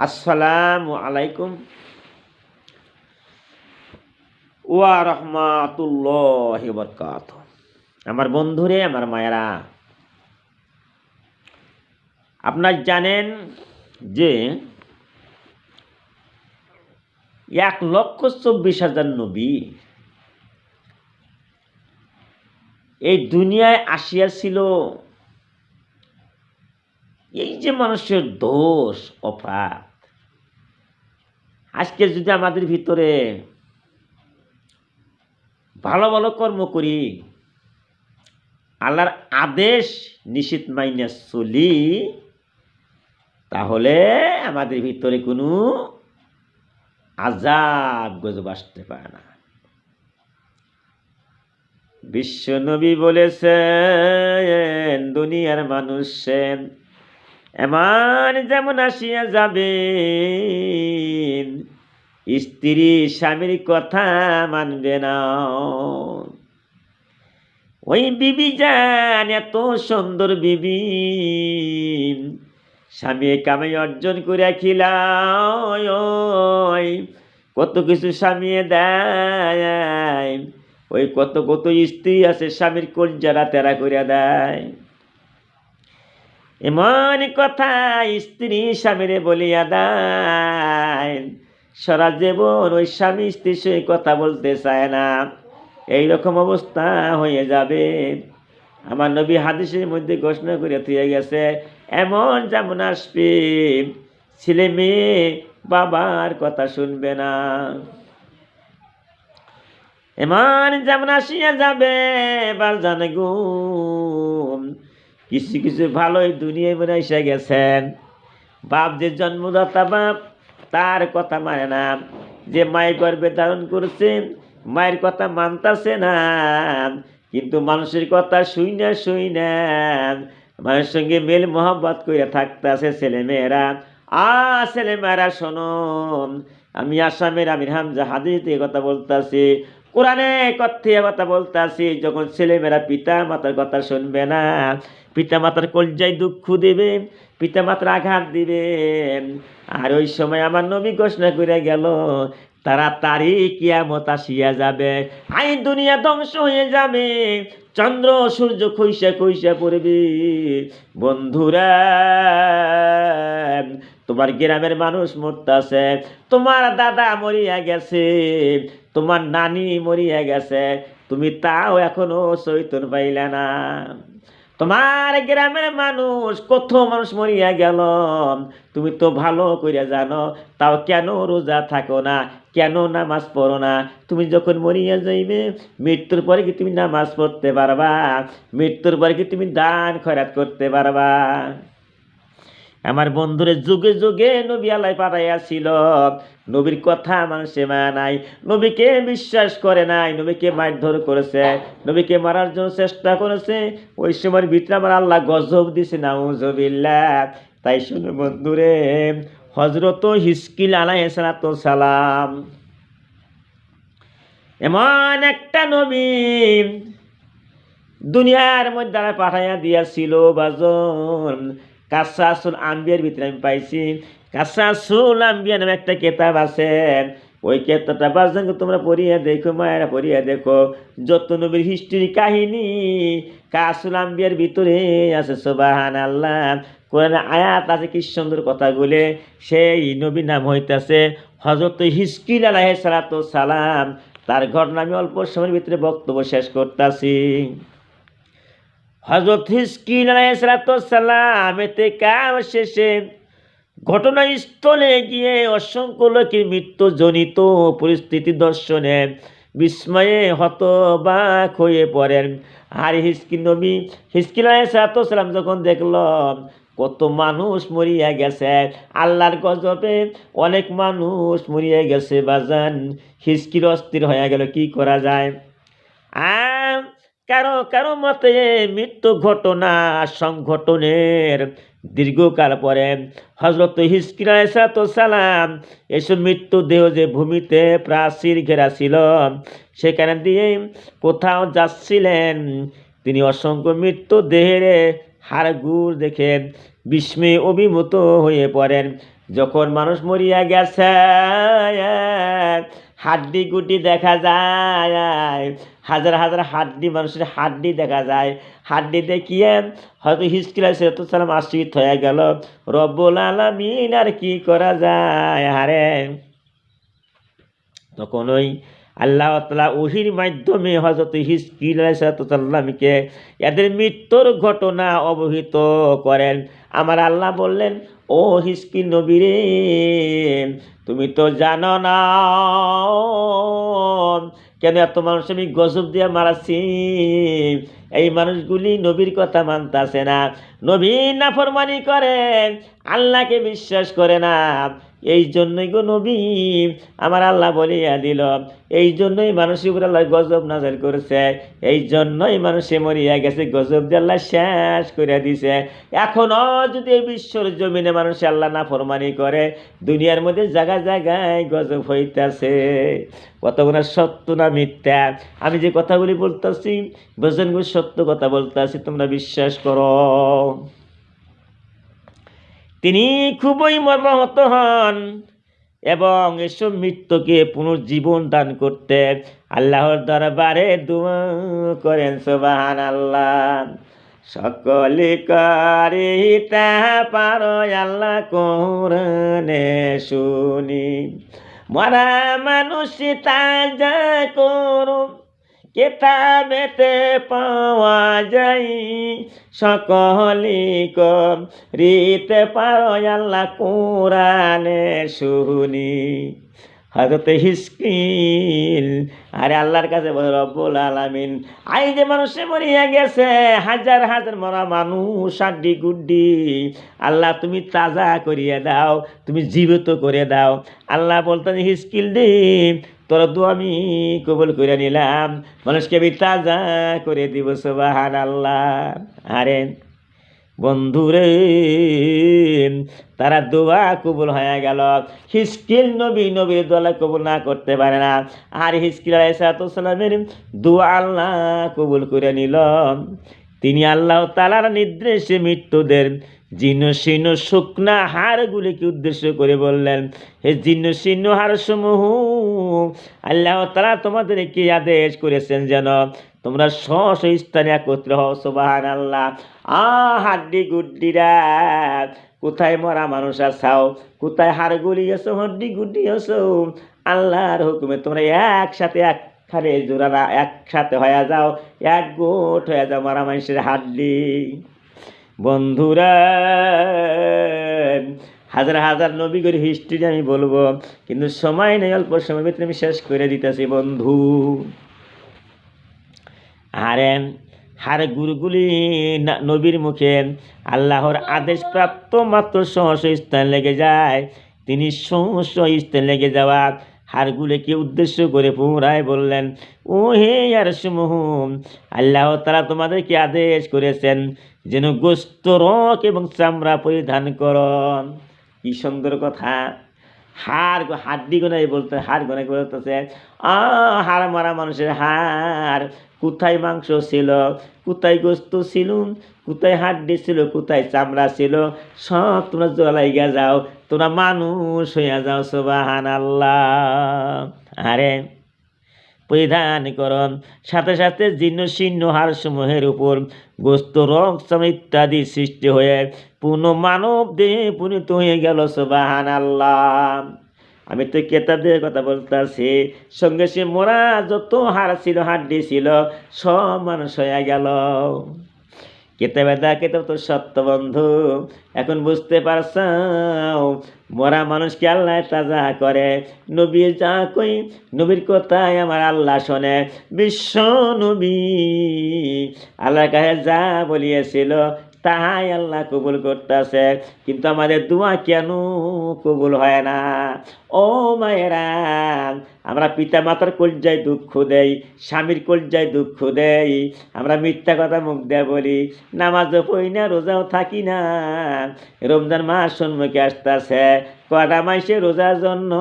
আসসালামু আলাইকুম ওয়া রাহমাতুল্লাহি ওয়া বারাকাতুহু। আমার বন্ধুরে, আমার মায়েরা, আপনারা জানেন যে 1,24,000 নবী এই দুনিয়ায় আসিয়াছিল। এই যে মানুষের দোষ অপরাধ, আজকে যদি আমাদের ভিতরে ভালো ভালো কর্ম করি, আল্লাহর আদেশ নিষেধ মাইনা চলি, তাহলে আমাদের ভিতরে কোনো আযাব গজব আসতে পারে না। বিশ্বনবী বলেছেন, দুনিয়ার মানুষ এমন যেমন আসিয়া যাবে, স্ত্রী স্বামীর কথা মানবে না। ওই বিবি যান, এত সুন্দর বিবি, স্বামী কামাই অর্জন করে খিলায়, কত কিছু স্বামী দেয়। ওই কত কত স্ত্রী আছে, স্বামীর কলজারা তেরা করে দেয়। এমন কথা স্ত্রী স্বামীরে বলিয়া দেয়, সারা জীবন ওই স্বামী স্ত্রী সে কথা বলতে চায় না। এইরকম অবস্থা হয়ে যাবে। আমার নবী হাদিসের মধ্যে ঘোষণা করে দিয়ে গেছে, এমন যেমন আসবে, ছেলে মেয়ে বাবার কথা শুনবে না। এমন যেমন আসিয়া যাবে, এবার জানে গো, কিছু কিছু ভালোই দুনিয়ায় মনে এসে গেছেন। বাপ যে জন্মদাতা বাপ, তার কথা মানে না। যে মায়ের গর্ভে ধারণ করছে, মায়ের কথা মানতেছে না, কিন্তু মানুষের কথা শুই না মানুষের সঙ্গে মেল মোহাম্মত করে থাকতেছে ছেলেমেয়েরা। ছেলেমেয়েরা শোনো, আমি আসামের আমির হামজা হাদিস থেকে কথা বলতেছি, কোরআনে কথা বলতেছি। যখন ছেলেমেয়েরা পিতা মাতার কথা শুনবে না, পিতা মাতার কলজায় দুঃখ দেবে, পিতা মাতার আঘাত দিবে, আর ওই সময় আমার নবী ঘোষণা করে গেল, তাড়াতাড়ি কিয়ামত আসিয়া যাবে, আই দুনিয়া ধ্বংস হয়ে যাবে, চন্দ্র সূর্য খইসা খইসা পড়বে। বন্ধুরা, তোমার গ্রামের মানুষ মরতাছে, তোমার দাদা মরিয়া গেছে, তোমার নানি মরিয়া গেছে, তুমি তাও এখনো চৈতন্য পাইলে না। তোমার গ্রামের মানুষ, কত মানুষ মরিয়া গেল, তুমি তো ভালো করে জানো, তাও কেন রোজা থাকো না, কেন নামাজ পড়ো না? তুমি যখন মরিয়া যাইবে, মৃত্যুর পরে কি তুমি নামাজ পড়তে পারবা? মৃত্যুর পরে কি তুমি দান খয়রাত করতে পারবা? আমার বন্ধুরে যুগে যুগে নবী আল্লাহ পাঠাইয়াছিল, নবীর কথা মানুষে মানে নাই, নবীকে বিশ্বাস করে নাই, নবীকে মারধর করেছে, নবীকে মারার জন্য চেষ্টা করেছে। ওই সময়ের ভিতরে আমার আল্লাহ গজব দিছে, নাউজুবিল্লাহ। তাই শুনে বন্ধুরে, হযরত হিজকিল আলাইহিস সালাম এমন একটা নবী দুনিয়ার মধ্যে পাঠাইয়া দিয়াছিল। বাজন, কাসাসুল আম্বিয়ার ভিতরে আমি পাইছি, কাসাসুল আম্বিয়া নামে একটা কিতাব আছে। ওই কিতাবটা বাজন তোমরা পড়িয়া দেখো, মায়েরা পড়িয়া দেখো, যত নবীর হিস্ট্রি কাহিনী কাসুল আম্বিয়ার ভিতরে আছে। সুবহানাল্লাহ, কোরআনে আয়াত আছে, কি সুন্দর কথাগুলো। সেই নবীর নাম হইতেছে হযরত হিজকিল আলাইহিস সালাম। তার ঘটনা আমি অল্প সময়ের ভিতরে বক্তব্য শেষ করতেছি। হযরত হিজকিল আলাইহিস সালাম ইন্তেকাল শেষে ঘটনাস্থলে গিয়ে অসংখ্য লোকের মৃত্যুজনিত পরিস্থিতি দর্শনে বিস্ময়ে হতবাক হয়ে পড়েন। আর হিজকিল আলাইহিস সালাম যখন দেখল কত মানুষ মরিয়া গেছে, আল্লাহর গজবে অনেক মানুষ মরিয়া গেছে, বাজান হিজকিল অস্থির হয়ে গেল, কি করা যায়। আর কারো কারো মতে মৃত্যু ঘটনা সংঘটনের দীর্ঘকাল পরে হযরত হিজকিল আলাইহিস সালাম এসব মৃত্যুদেহ যে ভূমিতে প্রাচীর ঘেরা ছিল, সেখানে দিয়ে কোথাও যাচ্ছিলেন, তিনি অসংখ্য মৃত্যুদেহের হাড়গুড় দেখে বিস্ময়ে অভিভূত হয়ে পড়েন। যখন মানুষ মরিয়া গেছে, হাড্ডি গুড্ডি দেখা যায়, হাজার হাজার হাড্ডি, মানুষের হাড্ডি দেখা যায়। হাড্ডি দেখিয়ে হয়তো হিজকিল আলাইহিসসালাম আশ্রিত হয়ে গেল। রব্বুল আলামিন আর কি করা যায়। হারে তখন ওই আল্লাহ তাআলা ওহির মাধ্যমে হযরত হিজকিল আলাইহিসসালামকে এদের মৃত্যুর ঘটনা অবহিত করেন। আমার আল্লাহ বললেন, ও হিজকিল নবী রে, তুমি তো জানো না কেন এত মানুষ আমি গজব দিয়ে মারাচ্ছি। এই মানুষগুলি নবীর কথা মানতাছে না, নবীর নাফরমানি করে, আল্লাহকে বিশ্বাস করে না। এই জন্যই গো নবী আমার আল্লাহ বলিয়া দিল, এই জন্যই মানুষের উপর আল্লাহ গজব নাযিল করেছে, এই জন্যই মানুষে মরিয়া গেছে, গজব দিয়ে আল্লাহ শেষ করে দিছে। এখনো যদি এই বিশ্বর জমিনে মানুষ আল্লাহ নাফরমানি করে, দুনিয়ার মধ্যে জায়গায় জায়গায় গজব হইতাছে। কতগুলো সত্য না মিথ্যা? আমি যে কথাগুলি বলতেছি বুঝলেন, সত্য কথা বলতেছি, তোমরা বিশ্বাস করো। তিনি খুবই মর্মাহত হন এবং এসব মৃত্যুকে পুনর্জীবন দান করতে আল্লাহর দরবারে দোয়া করেন। সুবহানাল্লাহ। সকলে করিতে পারো আল্লাহ কোরআনে শুনি, মরা মানুষ তাজা করো কেতাবেতে পাওয়া যায়, সকলে করিতে পারো আল্লাহ কোরআনে শুনি। হযরত হিজকিল আরে আল্লাহর কাছে বলে, রব্বুল আলামিন আই যে মানুষে মরিয়া গেছে, হাজার হাজার মরা মানুষ, হাড্ডি গুড্ডি, আল্লাহ তুমি তাজা করিয়া দাও, তুমি জীবিত করে দাও। আল্লাহ বলতেন, হিজকিল দে তোর দোয়া আমি কবুল করে নিলাম, মানুষকে আমি তাজা করে দিব। সুবহানাল্লাহ। আরে বন্ধুরে, তারা দোয়া কবুল হয়ে গেল। হিজকিল নবীর দোয়া কবুল না করতে পারে না, আর হিজকিল আলাইহিসসালামের দোয়া আল্লাহ কবুল করে নিল। তিনি আল্লাহ তাআলার নির্দেশে মৃত্যুদের জীর্ণ শীর্ণ শুকনা হাড়গুলিকে উদ্দেশ্য করে বললেন, হে জীর্ণ শীর্ণ হাড়সমূহ, আল্লাহ তাআলা তোমাদেরকে আদেশ করেছেন যেন তোমরা স্ব স্থানে একত্র হও। সুবহানাল্লাহ। হাড্ডি গুড্ডিরা, কোথায় মরা মানুষ আছাও, কোথায় হাড়গুলি আছো, হাড্ডি গুড্ডি আছো, আল্লাহর হুকুমে তোমরা একসাথে একখানে জোড়ারা একসাথে হয়ে যাও, এক গোট হয়ে যাও মরা মানুষের হাড্ডি। বন্ধুরা, হাজার হাজার নবীগর হিস্ট্রি আমি বলবো, কিন্তু সময় নেই, অল্প সময় ভিতরে আমি শেষ করে দিতেছি বন্ধু। আরে হার গুরুগুলি নবীর মুখে আল্লাহর আদেশ প্রাপ্ত মাত্র সহস্র স্থান লেগে যায়। তিনি সহস্র স্থান লেগে যাওয়া হাড়গুলিকে উদ্দেশ্য করে পুনরায় বললেন, ও হে আরসমূহ, আল্লাহ তাআলা তোমাদেরকে আদেশ করেছেন যেন গোস্ত, রক এবং চামড়া পরিধান করন। কি সুন্দর কথা। হাড্ডি গোনাই বলতে, হাড় গোনাই বলতেছে, হাড় মারা মানুষের হাড়, কোথায় মাংস ছিল, কোথায় গোস্ত ছিল, কোথায় হাড্ডি ছিল, কোথায় চামড়া ছিল, সব তোমরা জোড়া লাইগা যাও, তোমরা মানুষ হইয়া যাও। সুবহানাল্লাহ। আরে পরিধান করন, সাথে সাথে জীর্ণ শীর্ণ হাড়সমূহের উপর গোস্ত, রক, চামড়া ইত্যাদি সৃষ্টি হয়ে পূর্ণ মানব দেহে পরিণত হয়ে গেল। সুবহানাল্লাহ। আমি তো কেতাবের কথা বলতেছি, সঙ্গে সে মোরা যত হাড় ছিল, হাড্ডি ছিল, সব মানুষ হয়ে গেল। কেতাব তো সত্য বন্ধু। এখন বুঝতে পারছো, মরা মানুষকে আল্লাহ তাজা করে। নবী যা কই, নবীর কথাই আমার আল্লাহ শোনে। বিশ্ব নবী আল্লাহর কাছে যা বলিয়েছিল তাহাই আল্লাহ কবুল করতেছে, কিন্তু আমাদের দোয়া কেন কবুল হয় না? ও মায়েরা, আমরা পিতা মাতার কলজায় দুঃখ দেই, স্বামীর কলজায় দুঃখ দেই, আমরা মিথ্যা কথা মুখ দিয়ে বলি, নামাজও পড়ি না, রোজাও থাকি না। রমজান মাস সম্মুখে আসতেছে, কটা মাসে রোজার জন্য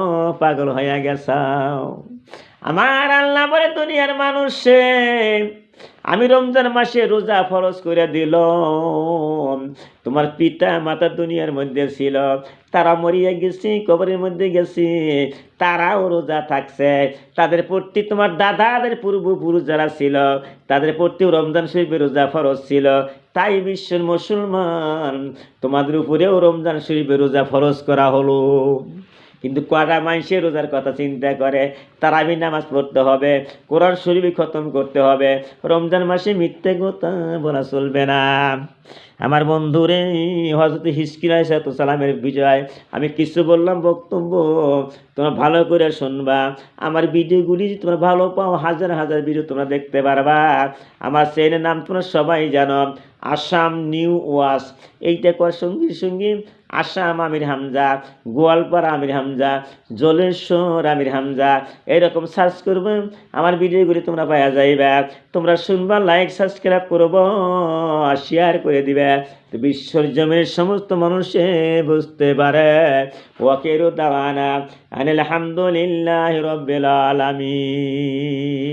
পাগল হয়ে গেছ। আমার আল্লাহ বলে, দুনিয়ার মানুষে আমি রমজান মাসে রোজা ফরজ করে দিলাম। তোমার পিতা মাতা দুনিয়ার মধ্যে ছিল, তারা মরিয়া গেছে, কবরের মধ্যে গেছে, তারাও রোজা থাকছে। তাদের প্রতি তোমার দাদাদের পূর্বপুরুষ যারা ছিল তাদের প্রতিও রমজান শরীফের রোজা ফরজ ছিল। তাই বিশ্বের মুসলমান তোমাদের উপরেও রমজান শরীফের রোজা ফরজ করা হলো। কিন্তু কটা মানুষের রোজার কথা চিন্তা করে? তারাবি নামাজ পড়তে হবে, কোরআন শরীফ খতম করতে হবে। রমজান মাসে মিথ্যে কথা বলা চলবে না। আমার বন্ধুরে, হযরত হিজকিল আলাইহিস সালামের বিজয় আমি কিছু বললাম বক্তব্য, তোমরা ভালো করে শুনবা। আমার ভিডিওগুলি তোমরা ভালো পাও, হাজার হাজার ভিডিও তোমরা দেখতে পারবা। আমার চ্যানেলের নাম তোমরা সবাই জানো, আসাম নিউ ওয়াজ। এইটা করার সঙ্গে সঙ্গে আসাম আমির হামজা, গোয়ালপাড়া আমির হামজা, জলেশ্বর আমির হামজা এরকম সার্চ করবে, আমার ভিডিওগুলি তোমরা পাওয়া যাইবে। তোমরা শুনবা, লাইক সাবস্ক্রাইব করবো, শেয়ার করে দিবে, বিশ্বর জমিনের সমস্ত মানুষে বুঝতে পারে। ওয়াকিরু দাওয়ানা আনিল হামদুলিল্লাহি রাব্বিল আলামিন।